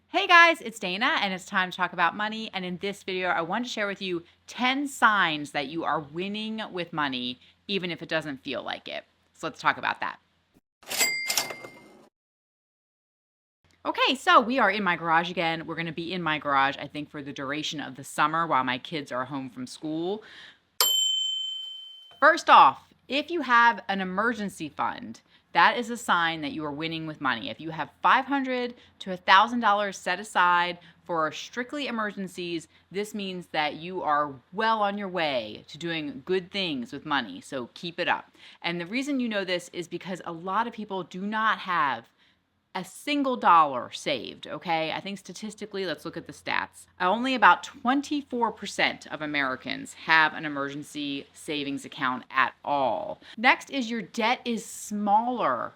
Hey guys, it's Dana and it's time to talk about money. And in this video, I want to share with you 10 signs that you are winning with money, even if it doesn't feel like it. So let's talk about that. Okay, so we are in my garage again. We're going to be in my garage, I think, for the duration of the summer while my kids are home from school. First off, if you have an emergency fund, that is a sign that you are winning with money. If you have $500 to $1,000 set aside for strictly emergencies, this means that you are well on your way to doing good things with money. So keep it up. And the reason you know this is because a lot of people do not have a single dollar saved, okay? I think statistically, let's look at the stats. Only about 24% of Americans have an emergency savings account at all. Next is your debt is smaller.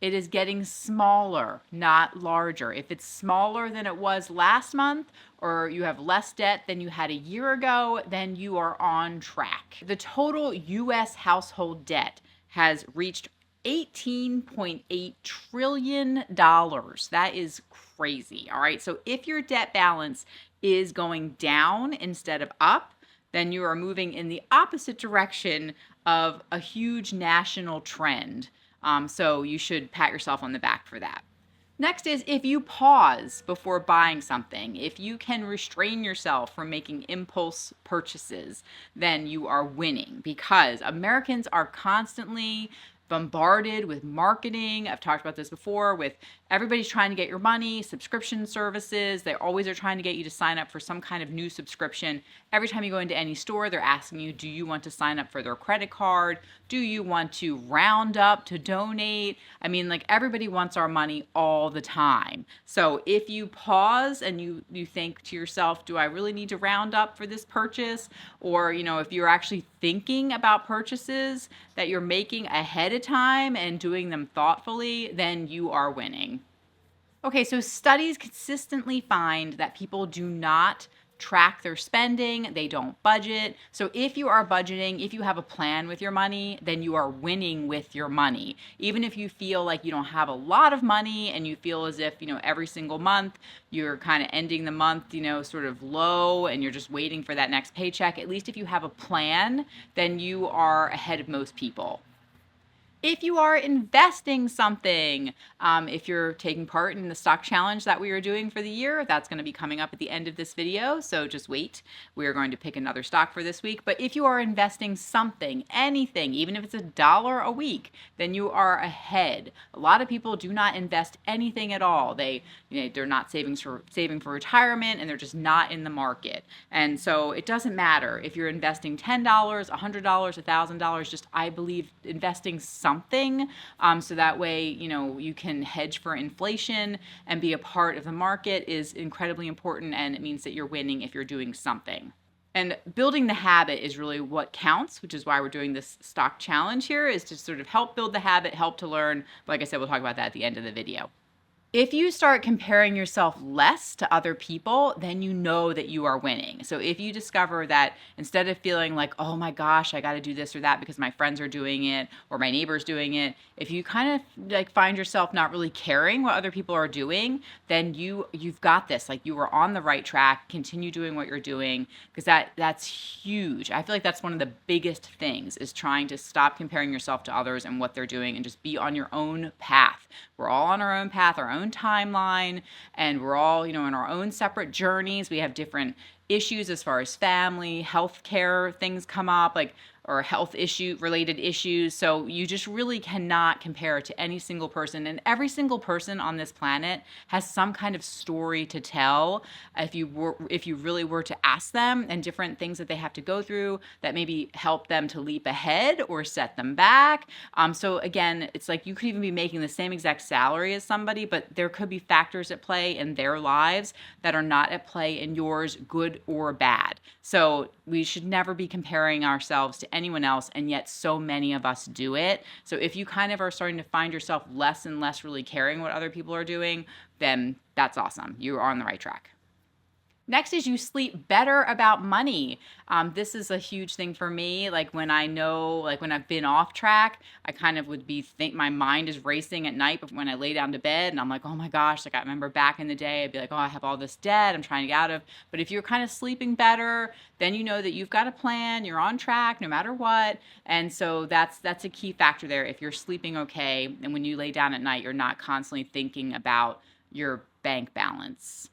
It is getting smaller, not larger. If it's smaller than it was last month, or you have less debt than you had a year ago, then you are on track. The total US household debt has reached $18.8 trillion. That is crazy. All right. So if your debt balance is going down instead of up, then you are moving in the opposite direction of a huge national trend. So you should pat yourself on the back for that. Next is if you pause before buying something, if you can restrain yourself from making impulse purchases, then you are winning because Americans are constantly bombarded with marketing. I've talked about this before with everybody's trying to get your money, subscription services. They always are trying to get you to sign up for some kind of new subscription. Every time you go into any store, they're asking you, do you want to sign up for their credit card? Do you want to round up to donate? I mean, like everybody wants our money all the time. So if you pause and you think to yourself, do I really need to round up for this purchase? Or, if you're actually thinking about purchases that you're making ahead of time and doing them thoughtfully, then you are winning. Okay, so studies consistently find that people do not track their spending, they don't budget. So if you are budgeting, if you have a plan with your money, then you are winning with your money. Even if you feel like you don't have a lot of money and you feel as if, every single month you're kind of ending the month, sort of low and you're just waiting for that next paycheck, at least if you have a plan, then you are ahead of most people. If you are investing something, if you're taking part in the stock challenge that we are doing for the year, that's going to be coming up at the end of this video. So just wait. We are going to pick another stock for this week. But if you are investing something, anything, even if it's $1 a week, then you are ahead. A lot of people do not invest anything at all. They're not saving for retirement and they're just not in the market. And so it doesn't matter if you're investing $10, $100, $1,000. Just I believe investing something, so that way you can hedge for inflation and be a part of the market is incredibly important, and it means that you're winning if you're doing something. And building the habit is really what counts, which is why we're doing this stock challenge here, is to sort of help build the habit, help to learn. But like I said, we'll talk about that at the end of the video. If you start comparing yourself less to other people, then you know that you are winning. So if you discover that instead of feeling like, oh my gosh, I got to do this or that because my friends are doing it or my neighbor's doing it, if you kind of like find yourself not really caring what other people are doing, then you've got this. Like you are on the right track. Continue doing what you're doing because that's huge. I feel like that's one of the biggest things is trying to stop comparing yourself to others and what they're doing and just be on your own path. We're all on our own path, our own timeline, and we're all, in our own separate journeys. We have different issues as far as family, healthcare things come up, or health related issues. So you just really cannot compare to any single person. And every single person on this planet has some kind of story to tell. If you really were to ask them, and different things that they have to go through that maybe help them to leap ahead or set them back. So again, it's like you could even be making the same exact salary as somebody, but there could be factors at play in their lives that are not at play in yours, good or bad. So we should never be comparing ourselves to anyone else, and yet so many of us do it. So if you kind of are starting to find yourself less and less really caring what other people are doing, then that's awesome. You're on the right track. Next is you sleep better about money. This is a huge thing for me. Like when I know, like when I've been off track, I kind of would think my mind is racing at night, but when I lay down to bed and I'm like, oh my gosh, like I remember back in the day, I'd be like, oh, I have all this debt I'm trying to get out of. But if you're kind of sleeping better, then you know that you've got a plan, you're on track no matter what. And so that's a key factor there. If you're sleeping okay, and when you lay down at night, you're not constantly thinking about your bank balance.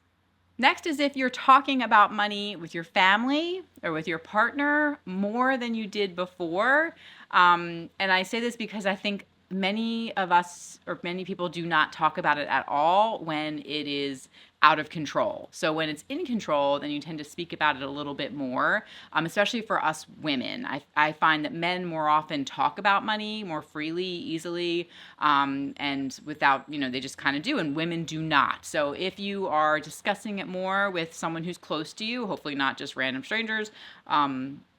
Next is if you're talking about money with your family or with your partner more than you did before. And I say this because I think many of us or many people do not talk about it at all when it is out of control. So when it's in control, then you tend to speak about it a little bit more, especially for us women. I find that men more often talk about money more freely, easily, and without, they just kind of do, and women do not. So if you are discussing it more with someone who's close to you, hopefully not just random strangers,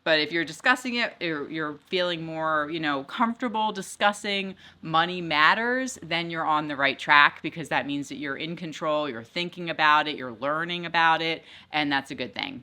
but if you're discussing it, you're feeling more, comfortable discussing money matters, then you're on the right track, because that means that you're in control, you're thinking about it, you're learning about it, and that's a good thing.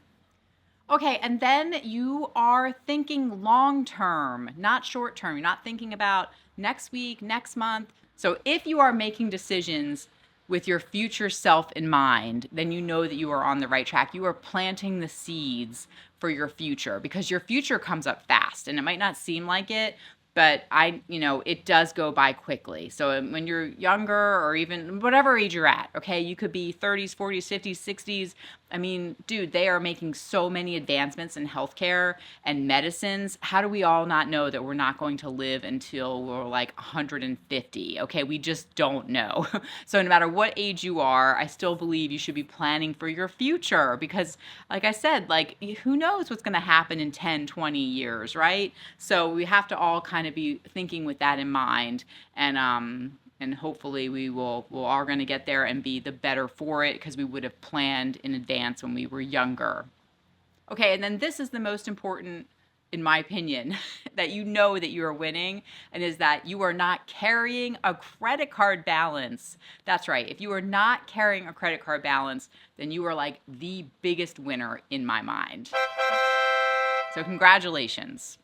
Okay, and then you are thinking long term, not short term. You're not thinking about next week, next month. So if you are making decisions with your future self in mind, then you know that you are on the right track. You are planting the seeds for your future, because your future comes up fast, and it might not seem like it, but it does go by quickly. So when you're younger, or even whatever age you're at, okay, you could be 30s, 40s, 50s, 60s. I mean, dude, they are making so many advancements in healthcare and medicines. How do we all not know that we're not going to live until we're like 150? Okay, we just don't know. So no matter what age you are, I still believe you should be planning for your future, because like I said, like who knows what's going to happen in 10, 20 years, right? So we have to all kind of be thinking with that in mind, and hopefully we are going to get there and be the better for it, because we would have planned in advance when we were younger. Okay, and then this is the most important, in my opinion, that you know that you are winning, and is that you are not carrying a credit card balance. That's right. If you are not carrying a credit card balance, then you are like the biggest winner in my mind. So congratulations.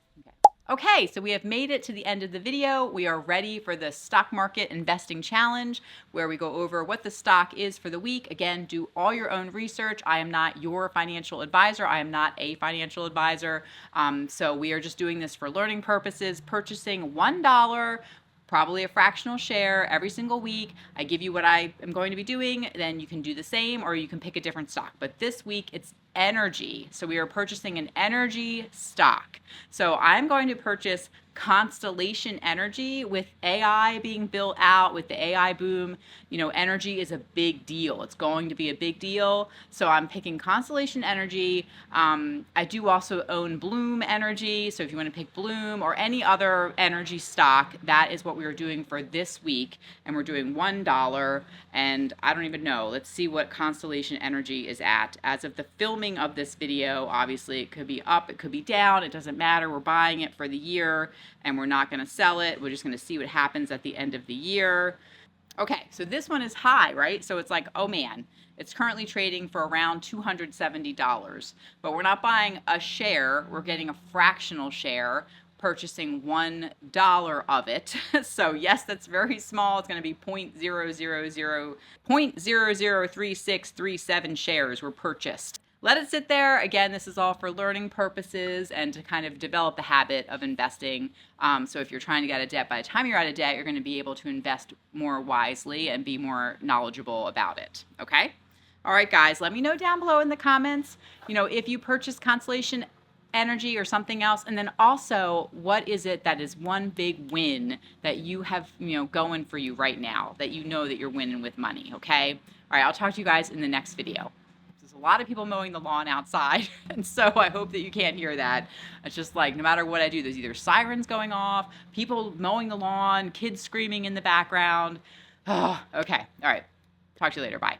Okay, so we have made it to the end of the video. We are ready for the stock market investing challenge, where we go over what the stock is for the week. Again, do all your own research. I am not your financial advisor. I am not a financial advisor. So we are just doing this for learning purposes, purchasing $1, probably a fractional share every single week. I give you what I am going to be doing, then you can do the same, or you can pick a different stock. But this week it's energy. So we are purchasing an energy stock. So I'm going to purchase Constellation Energy. With AI being built out, with the AI boom, energy is a big deal. It's going to be a big deal. So I'm picking Constellation Energy. I do also own Bloom Energy. So if you want to pick Bloom or any other energy stock, that is what we are doing for this week. And we're doing $1. And I don't even know. Let's see what Constellation Energy is at. As of the filming of this video, obviously it could be up, it could be down. It doesn't matter. We're buying it for the year, and we're not going to sell it. We're just going to see what happens at the end of the year. Okay, so this one is high, right? So it's like, oh man, it's currently trading for around $270, but we're not buying a share. We're getting a fractional share, purchasing $1 of it. So yes, that's very small. It's going to be 0.003637 shares were purchased. Let it sit there. Again, this is all for learning purposes and to kind of develop the habit of investing. So if you're trying to get out of debt, by the time you're out of debt, you're going to be able to invest more wisely and be more knowledgeable about it. Okay? All right, guys, let me know down below in the comments, if you purchase Constellation Energy or something else, and then also what is it that is one big win that you have, going for you right now, that you know that you're winning with money. Okay? All right, I'll talk to you guys in the next video. A lot of people mowing the lawn outside, and so I hope that you can't hear that. It's just like, no matter what I do, there's either sirens going off, people mowing the lawn, kids screaming in the background. Oh, okay. All right. Talk to you later. Bye.